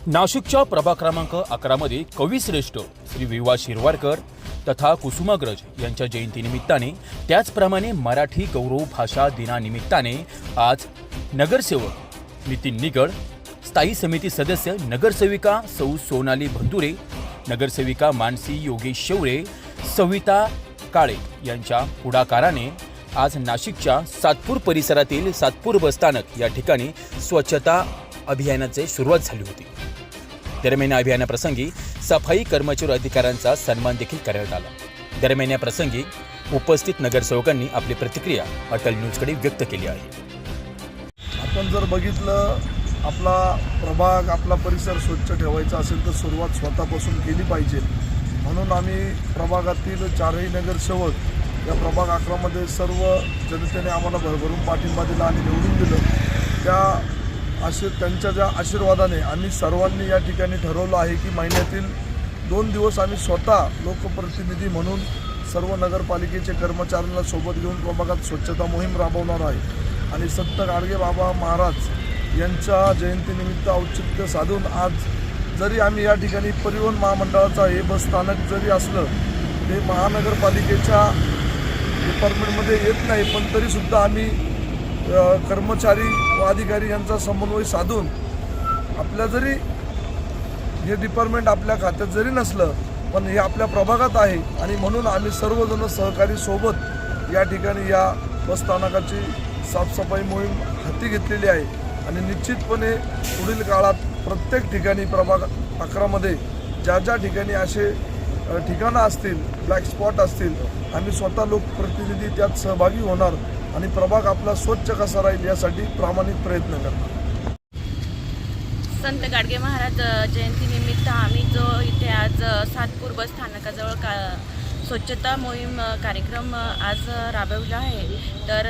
नाशिकच्या प्रभाग क्रमांक 11 मध्ये कविश्रेष्ठ श्री विवा शिरवाडकर तथा कुसुमाग्रज यांच्या जयंतीनिमित्ताने त्याचप्रमाणे मराठी गौरव भाषा दिनानिमित्ताने आज नगरसेवक नितीन निगड, स्थायी समिती सदस्य नगरसेविका सौ सोनाली भंदुरे, नगरसेविका मानसी योगेश शौरे, सविता काळे यांच्या पुढाकाराने आज नाशिकच्या सातपूर परिसरातील सातपूर बसस्थानक या ठिकाणी स्वच्छता अभियानाची सुरुवात झाली होती। दरम्यान अभियानाप्रसंगी सफाई कर्मचारी अधिकाऱ्यांचा सन्मान देखील करण्यात आला। दरम्यान या प्रसंगी उपस्थित नगरसेवकांनी आपली प्रतिक्रिया अटल न्यूजकडे व्यक्त केली आहे। आपण जर बघितलं, आपला प्रभाग, आपला परिसर स्वच्छ ठेवायचा असेल तर सुरुवात स्वतःपासून केली पाहिजे। म्हणून आम्ही प्रभागातील चारही नगरसेवक या प्रभाग 11 मध्ये सर्व जनतेने आम्हाला भरभरून पाठिंबा दिला आणि निवडून दिलं। त्यांच्या ज्या आशीर्वादाने आम्ही सर्वांनी या ठिकाणी ठरवलं आहे की महिन्यातील 2 दिवस आम्ही स्वतः लोकप्रतिनिधी म्हणून सर्व नगरपालिकेचे कर्मचाऱ्यांना सोबत घेऊन प्रभागात स्वच्छता मोहीम राबवणार आहे। आणि संत गाडगेबाबा महाराज यांच्या जयंतीनिमित्त औचित्य साधून आज जरी आम्ही या ठिकाणी परिवहन महामंडळाचा हे बसस्थानक जरी असलं, ते महानगरपालिकेच्या डिपार्टमेंटमध्ये येत नाही, पण तरीसुद्धा आम्ही कर्मचारी व अधिकारी यांचा समन्वय साधून आपल्या जरी हे डिपार्टमेंट आपल्या खात्यात जरी नसलं, पण हे आपल्या प्रभागात आहे आणि म्हणून आम्ही सर्वजण सहकारी सोबत या ठिकाणी या बसस्थानकाची साफसफाई मोहीम हाती घेतलेली आहे। आणि निश्चितपणे पुढील काळात प्रत्येक ठिकाणी प्रभाग 11 मध्ये ज्या ठिकाणी असे ठिकाणं असतील, ब्लॅक स्पॉट असतील, आम्ही स्वतः लोकप्रतिनिधी त्यात सहभागी होणार आणि प्रभाग आपला स्वच्छ कसा राहील यासाठी प्रामाणिक प्रयत्न करणार। संत गाडगे महाराज जयंतीनिमित्त आम्ही जो इथे आज सातपूर बस स्थानकाजवळ स्वच्छता मोहीम कार्यक्रम आज राबवला आहे, तर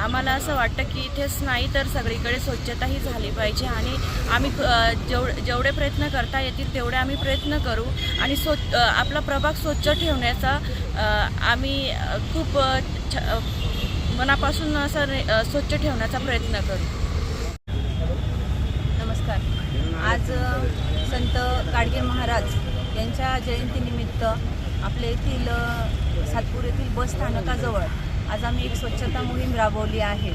आम्हाला असं वाटतं की इथेच नाही तर सगळीकडे स्वच्छता ही झाली पाहिजे आणि आम्ही जेवढे प्रयत्न करता येतील तेवढे आम्ही प्रयत्न करू आणि आपला प्रभाग स्वच्छ ठेवण्याचा आम्ही खूप मनापासून असं स्वच्छ ठेवण्याचा प्रयत्न करू। नमस्कार। आज संत गाडगे महाराज यांच्या जयंतीनिमित्त आपल्या येथील सातपूर येथील बस स्थानकाजवळ आज आम्ही एक स्वच्छता मोहीम राबवली आहे।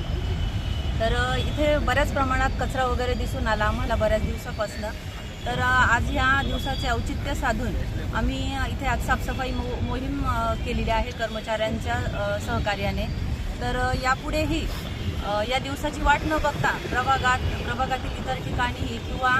तर इथे बऱ्याच प्रमाणात कचरा वगैरे दिसून आला आम्हाला बऱ्याच दिवसापासून। तर आज ह्या दिवसाचे औचित्य साधून आम्ही इथे आज साफसफाई मोहीम केलेली आहे कर्मचाऱ्यांच्या सहकार्याने। तर यापुढेही या दिवसाची वाट न बघता प्रभागातील इतर ठिकाणीही किंवा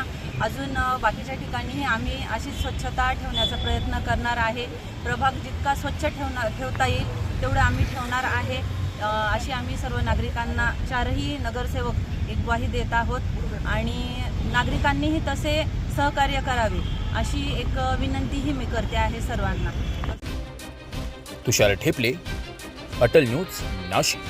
अजून बाकीच्या ठिकाणीही आम्ही अशीच स्वच्छता ठेवण्याचा प्रयत्न करणार आहे। प्रभाग जितका स्वच्छ ठेवता येईल तेवढं आम्ही ठेवणार आहे, अशी आम्ही सर्व नागरिकांना, चारही नगरसेवक एक ग्वाही देत आहोत आणि नागरिकांनीही तसे सहकार्य करावे अशी एक विनंतीही मी करते आहे सर्वांना। तुषार ठेपले, अटल न्यूज, नाशिक।